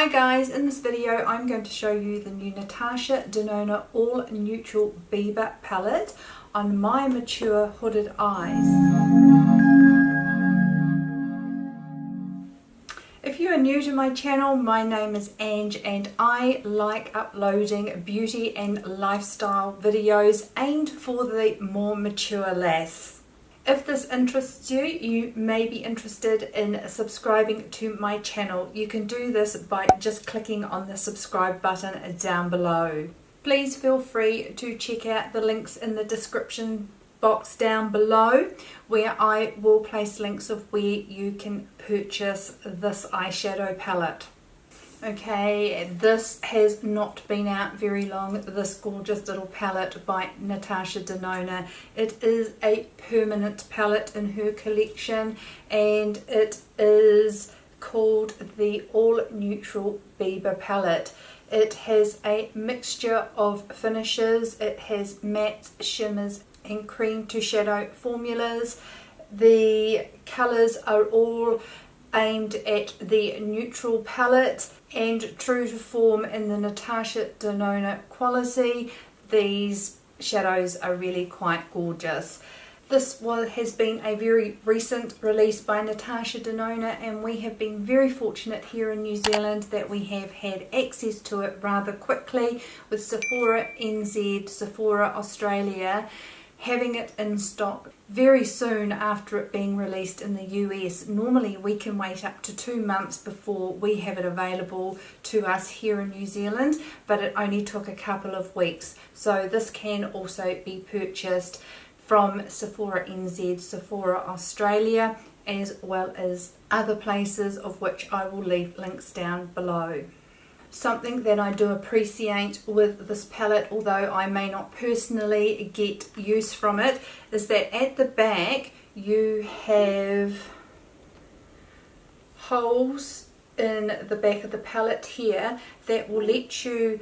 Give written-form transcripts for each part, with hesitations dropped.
Hi guys, in this video I'm going to show you the new Natasha Denona All Neutral Biba Palette on my mature hooded eyes. If you are new to my channel, my name is Ange and I like uploading beauty and lifestyle videos aimed for the more mature lass. If this interests you, you may be interested in subscribing to my channel. You can do this by just clicking on the subscribe button down below. Please feel free to check out the links in the description box down below, where I will place links of where you can purchase this eyeshadow palette. Okay, this has not been out very long, this gorgeous little palette by Natasha Denona. It is a permanent palette in her collection and it is called the All Neutral Biba Palette. It has a mixture of finishes. It has mattes, shimmers and cream to shadow formulas. The colours are all aimed at the neutral palette and true to form in the Natasha Denona quality. These shadows are really quite gorgeous. This has been a very recent release by Natasha Denona and we have been very fortunate here in New Zealand that we have had access to it rather quickly, with Sephora NZ, Sephora Australia having it in stock very soon after it being released in the US. Normally we can wait up to 2 months before we have it available to us here in New Zealand, but it only took a couple of weeks. So this can also be purchased from Sephora NZ, Sephora Australia, as well as other places of which I will leave links down below. Something that I do appreciate with this palette, although I may not personally get use from it, is that at the back you have holes in the back of the palette here that will let you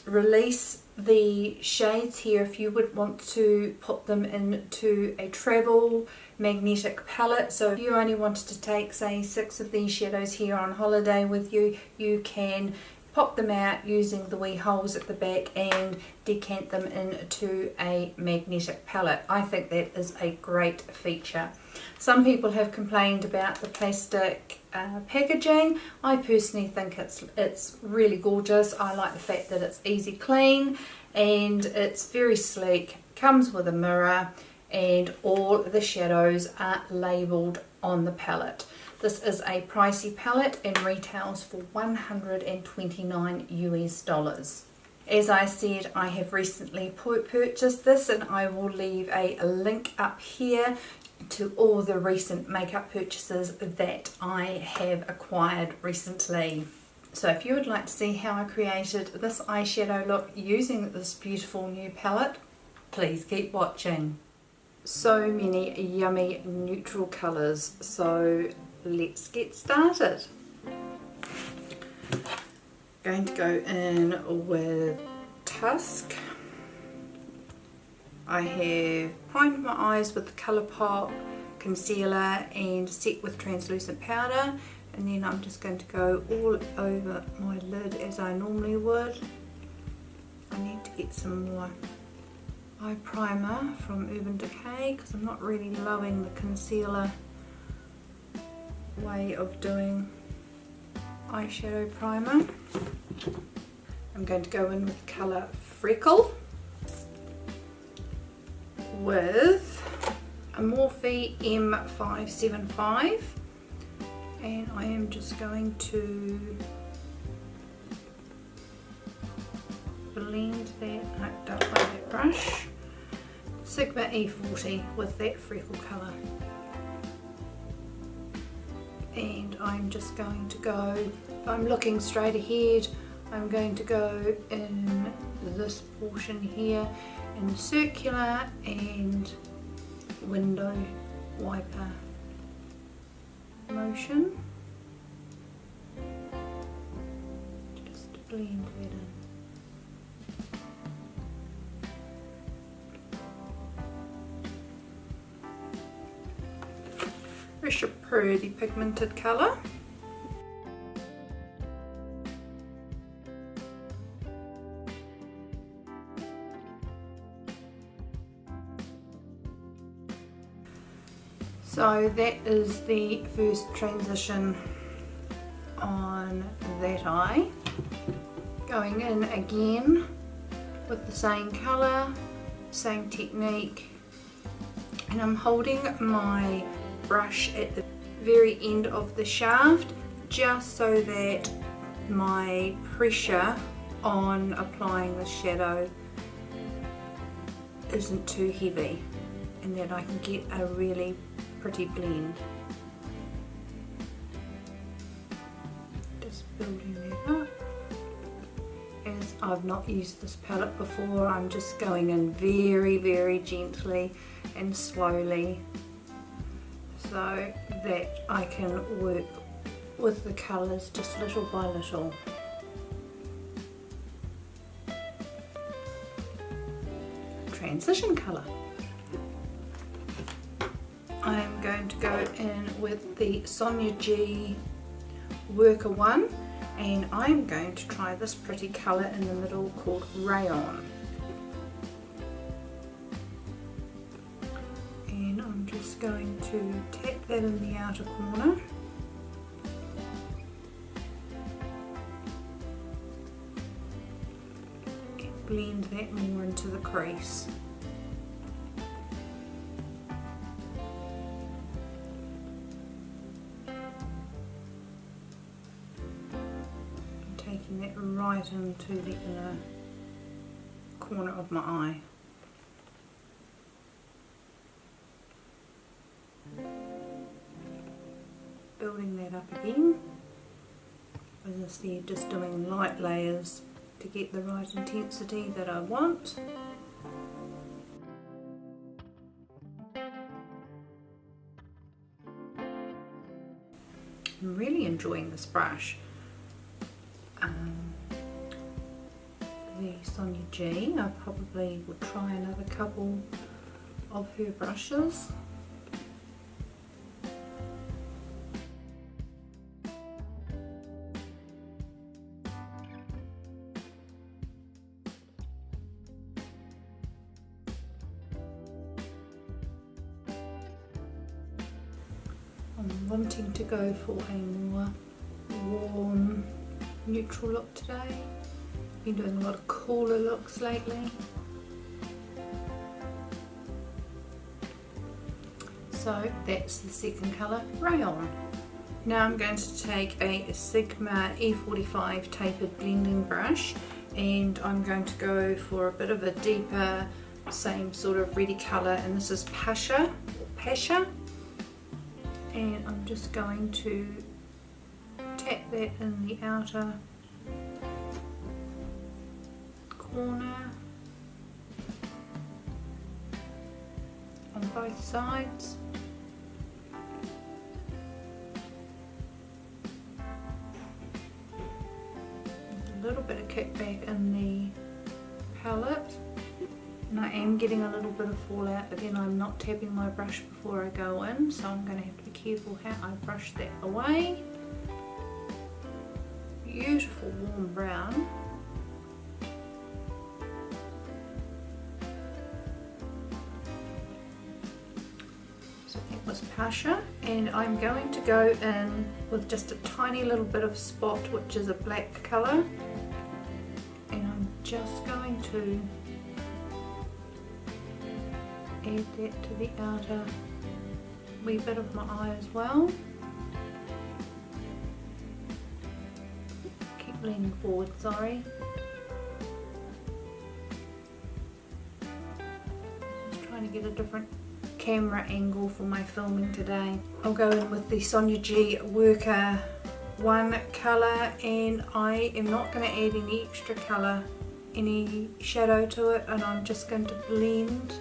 release the shades here if you would want to put them into a travel magnetic palette. So if you only wanted to take say 6 of these shadows here on holiday with you, you can pop them out using the wee holes at the back and decant them into a magnetic palette. I think that is a great feature. Some people have complained about the plastic packaging. I personally think it's really gorgeous. I like the fact that it's easy clean and it's very sleek, comes with a mirror, and all the shadows are labelled on the palette. This is a pricey palette and retails for $129 US. As I said, I have recently purchased this and I will leave a link up here to all the recent makeup purchases that I have acquired recently. So if you would like to see how I created this eyeshadow look using this beautiful new palette, please keep watching. So many yummy neutral colours, so let's get started. Going to go in with Tusk. I have primed my eyes with the Colourpop concealer and set with translucent powder, and then I'm just going to go all over my lid as I normally would. I need to get some more eye primer from Urban Decay because I'm not really loving the concealer way of doing eyeshadow primer. I'm going to go in with the colour Freckle with a Morphe M575, and I am just going to blend that. I don't like that brush. Sigma E40 with that freckle colour, and I'm just going to go, if I'm looking straight ahead, I'm going to go in this portion here in circular and window wiper motion, just to blend that in. It's a pretty pigmented colour. So that is the first transition on that eye. Going in again with the same colour, same technique, and I'm holding my brush at the very end of the shaft just so that my pressure on applying the shadow isn't too heavy and that I can get a really pretty blend. Just building that up. As I've not used this palette before, I'm just going in very gently and slowly so that I can work with the colours just little by little. Transition colour. I am going to go in with the Sonia G Worker 1, and I'm going to try this pretty colour in the middle called Rayon. And I'm just going to tap that in the outer corner. And blend that more into the crease. Taking that right into the inner corner of my eye. Building that up again. As I said, just doing light layers to get the right intensity that I want. I'm really enjoying this brush. The Sonia G. I probably will try another couple of her brushes. I'm wanting to go for a more warm, neutral look today. Been doing a lot of cooler looks lately. So that's the second colour, Rayon. Now I'm going to take a Sigma E45 tapered blending brush and I'm going to go for a bit of a deeper, same sort of reddy colour, and this is Pasha. And I'm just going to tap that in the outer corner on both sides. A little bit of kickback in the palette, and I am getting a little bit of fallout, but then I'm not tapping my brush before I go in, so I'm going to have to be careful how I brush that away. Beautiful warm brown. Was Pasha, and I'm going to go in with just a tiny little bit of spot, which is a black colour, and I'm just going to add that to the outer wee bit of my eye as well. Keep leaning forward, sorry. Just trying to get a different camera angle for my filming today. I'll go in with the Sonia G Worker 1 colour, and I am not going to add any extra colour, any shadow to it, and I'm just going to blend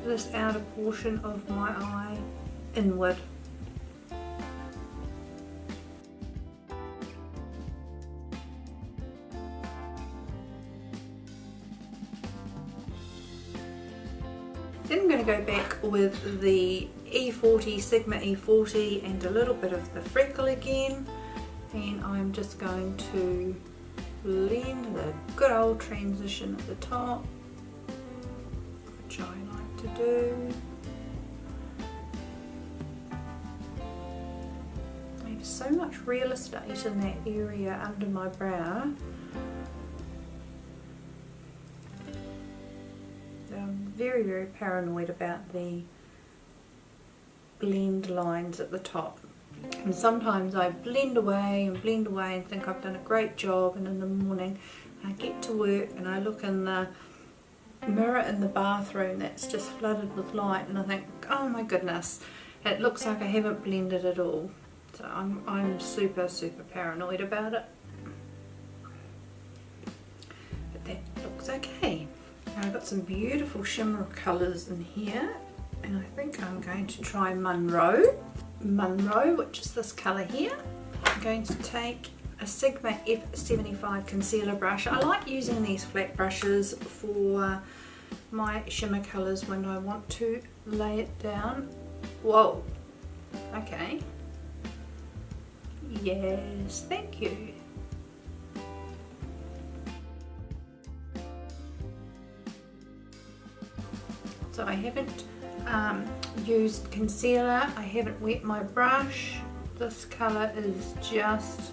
this outer portion of my eye inward. Then I'm going to go back with the E40, Sigma E40, and a little bit of the freckle again, and I'm just going to blend the good old transition at the top, which I like to do. so much real estate in that area under my brow. I'm very, very paranoid about the blend lines at the top. And sometimes I blend away and think I've done a great job, and in the morning I get to work and I look in the mirror in the bathroom that's just flooded with light and I think, oh my goodness, it looks like I haven't blended at all. So I'm super, super paranoid about it. But that looks okay. Now I've got some beautiful shimmer colours in here, and I think I'm going to try Monroe, which is this colour here. I'm going to take a Sigma F75 concealer brush. I like using these flat brushes for my shimmer colours when I want to lay it down. Whoa, okay. Yes, thank you. So I haven't used concealer, I haven't wet my brush. This colour is just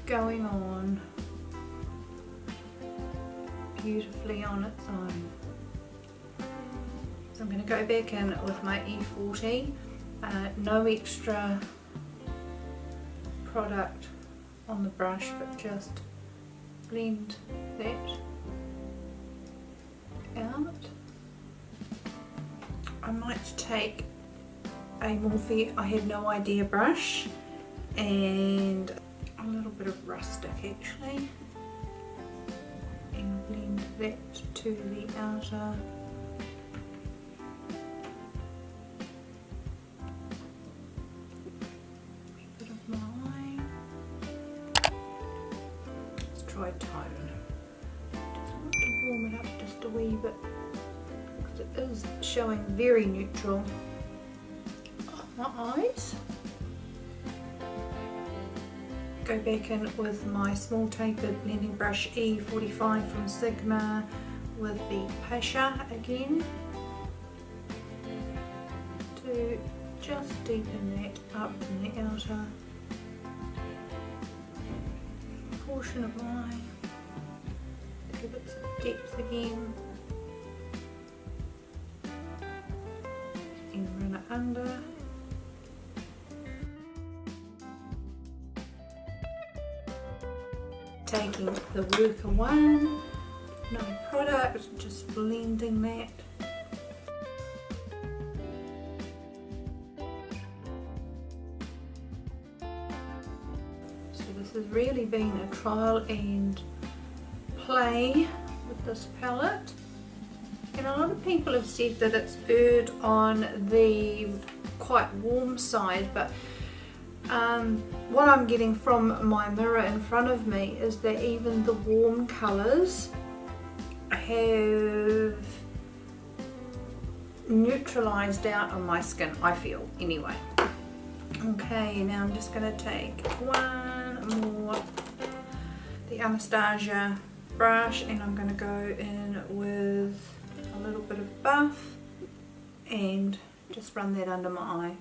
going on beautifully on its own. So I'm going to go back in with my E40, no extra product on the brush, but just blend that out. I might take a Morphe, I have no idea brush, and a little bit of rustic actually, and blend that to the outer. Bit of my, let's try tone. Just want to warm it up just a wee bit, because it is showing very neutral on my eyes. Go back in with my small tapered blending brush E45 from Sigma with the Pasha again to just deepen that up in the outer portion of my eye. Give it some depth again and run it under. Taking the Worker one, no product, just blending that. So this has really been a trial and play with this palette. And a lot of people have said that it's erred on the quite warm side, but what I'm getting from my mirror in front of me is that even the warm colours have neutralised out on my skin, I feel, anyway. Okay, now I'm just going to take one more, the Anastasia brush, and I'm going to go in with a little bit of buff and just run that under my eye.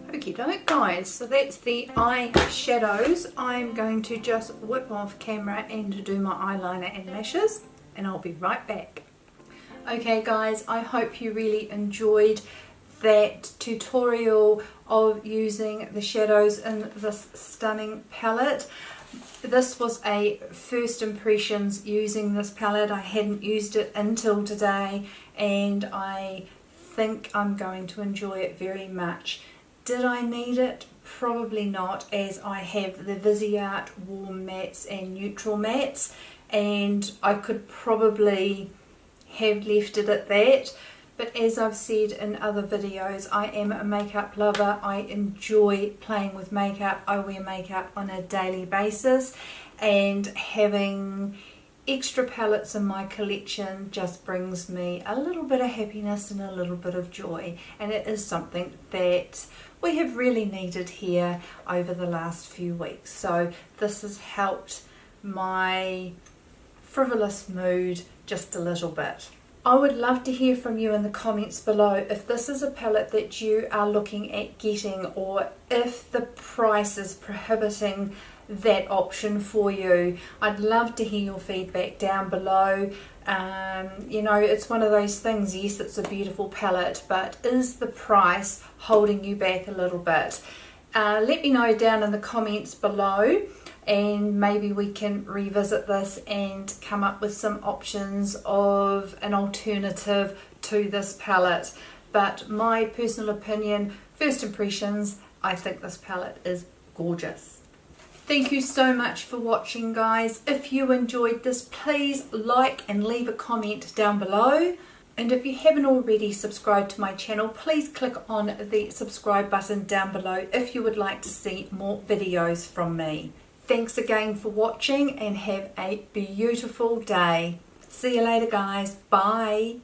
Okie doke guys, so that's the eyeshadows. I'm going to just whip off camera and do my eyeliner and lashes, and I'll be right back. Okay guys, I hope you really enjoyed that tutorial of using the shadows in this stunning palette. This was a first impressions using this palette. I hadn't used it until today, and I think I'm going to enjoy it very much. Did I need it? Probably not, as I have the Viseart warm mattes and neutral mattes, and I could probably have left it at that. But as I've said in other videos, I am a makeup lover. I enjoy playing with makeup. I wear makeup on a daily basis, and having extra palettes in my collection just brings me a little bit of happiness and a little bit of joy, and it is something that we have really needed here over the last few weeks. So this has helped my frivolous mood just a little bit. I would love to hear from you in the comments below if this is a palette that you are looking at getting, or if the price is prohibiting that option for you. I'd love to hear your feedback down below. You know, it's one of those things, yes, it's a beautiful palette, but is the price holding you back a little bit? Let me know down in the comments below, and maybe we can revisit this and come up with some options of an alternative to this palette. But my personal opinion, first impressions, I think this palette is gorgeous. Thank you so much for watching, guys. If you enjoyed this, please like and leave a comment down below. And if you haven't already subscribed to my channel, please click on the subscribe button down below if you would like to see more videos from me. Thanks again for watching and have a beautiful day. See you later, guys. Bye.